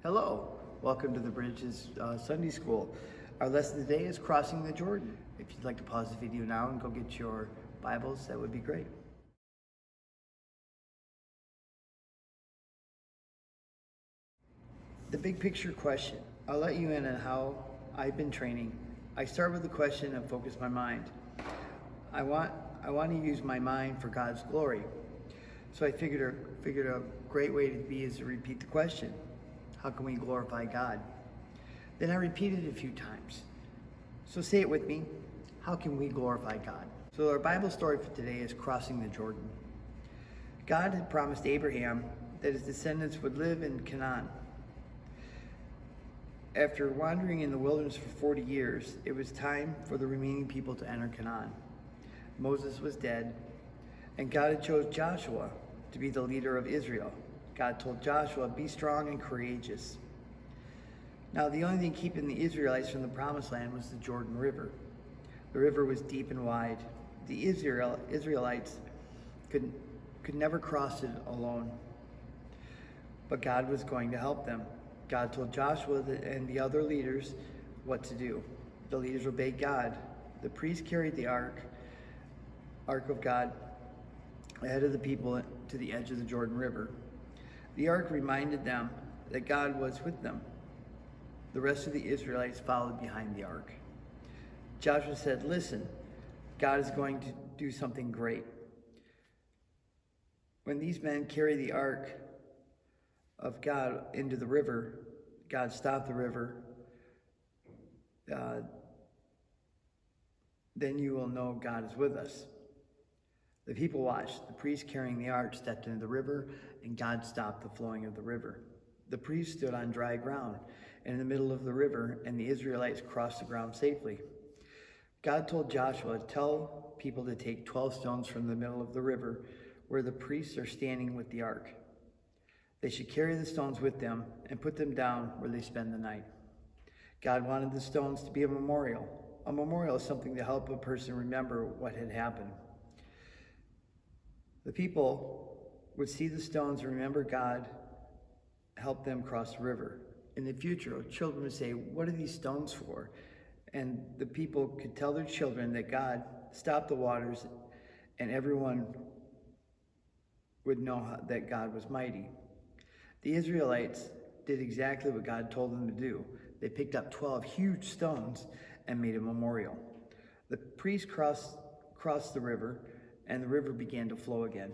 Hello, welcome to the Bridges Sunday School. Our lesson today is crossing the Jordan. If you'd like to pause the video now and go get your Bibles, that would be great. The big picture question. I'll let you in on how I've been training. I start with the question and focus my mind. I want to use my mind for God's glory. So I figured a great way to be is to repeat the question. How can we glorify God? Then I repeated it a few times. So say it with me. How can we glorify God? So our Bible story for today is crossing the Jordan. God had promised Abraham that his descendants would live in Canaan. After wandering in the wilderness for 40 years, it was time for the remaining people to enter Canaan. Moses was dead, and God had chosen Joshua to be the leader of Israel. God told Joshua, "Be strong and courageous." Now, the only thing keeping the Israelites from the promised land was the Jordan River. The river was deep and wide. The Israelites could never cross it alone. But God was going to help them. God told Joshua and the other leaders what to do. The leaders obeyed God. The priests carried the ark of God, ahead of the people to the edge of the Jordan River. The ark reminded them that God was with them. The rest of the Israelites followed behind the ark. Joshua said, "Listen, God is going to do something great." When these men carry the ark of God into the river, God stopped the river. Then you will know God is with us. The people watched. The priest carrying the ark stepped into the river, and God stopped the flowing of the river. The priest stood on dry ground in the middle of the river, and the Israelites crossed the ground safely. God told Joshua, "Tell people to take 12 stones from the middle of the river where the priests are standing with the ark. They should carry the stones with them and put them down where they spend the night." God wanted the stones to be a memorial. A memorial is something to help a person remember what had happened. The people would see the stones and remember God helped them cross the river. In the future, children would say, "What are these stones for?" And the people could tell their children that God stopped the waters, and everyone would know that God was mighty. The Israelites did exactly what God told them to do. They picked up 12 huge stones and made a memorial. The priests crossed the river, and the river began to flow again.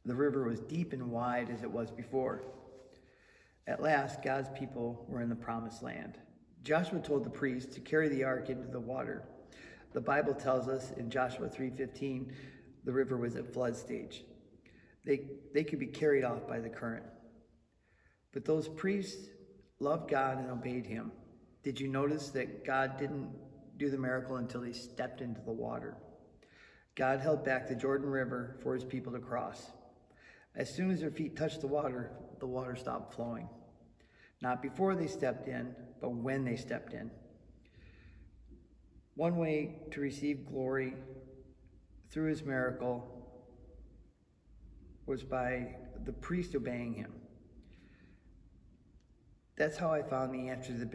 The river was deep and wide as it was before. At last, God's people were in the promised land. Joshua told the priests to carry the ark into the water. The Bible tells us in Joshua 3:15, the river was at flood stage. They could be carried off by the current. But those priests loved God and obeyed him. Did you notice that God didn't do the miracle until they stepped into the water? God held back the Jordan River for his people to cross. As soon as their feet touched the water stopped flowing. Not before they stepped in, but when they stepped in. One way to receive glory through his miracle was by the priest obeying him. That's how I found the answer to the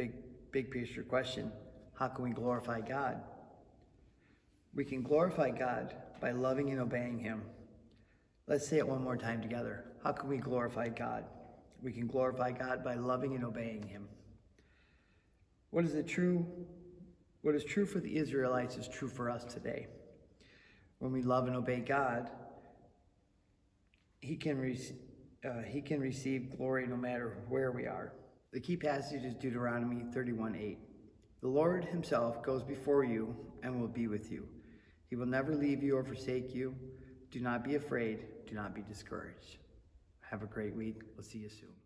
big picture question. How can we glorify God? We can glorify God by loving and obeying him. Let's say it one more time together. How can we glorify God? We can glorify God by loving and obeying him. What is true for the Israelites is true for us today. When we love and obey God, he can receive glory no matter where we are. The key passage is Deuteronomy 31:8. The Lord himself goes before you and will be with you. He will never leave you or forsake you. Do not be afraid. Do not be discouraged. Have a great week. We'll see you soon.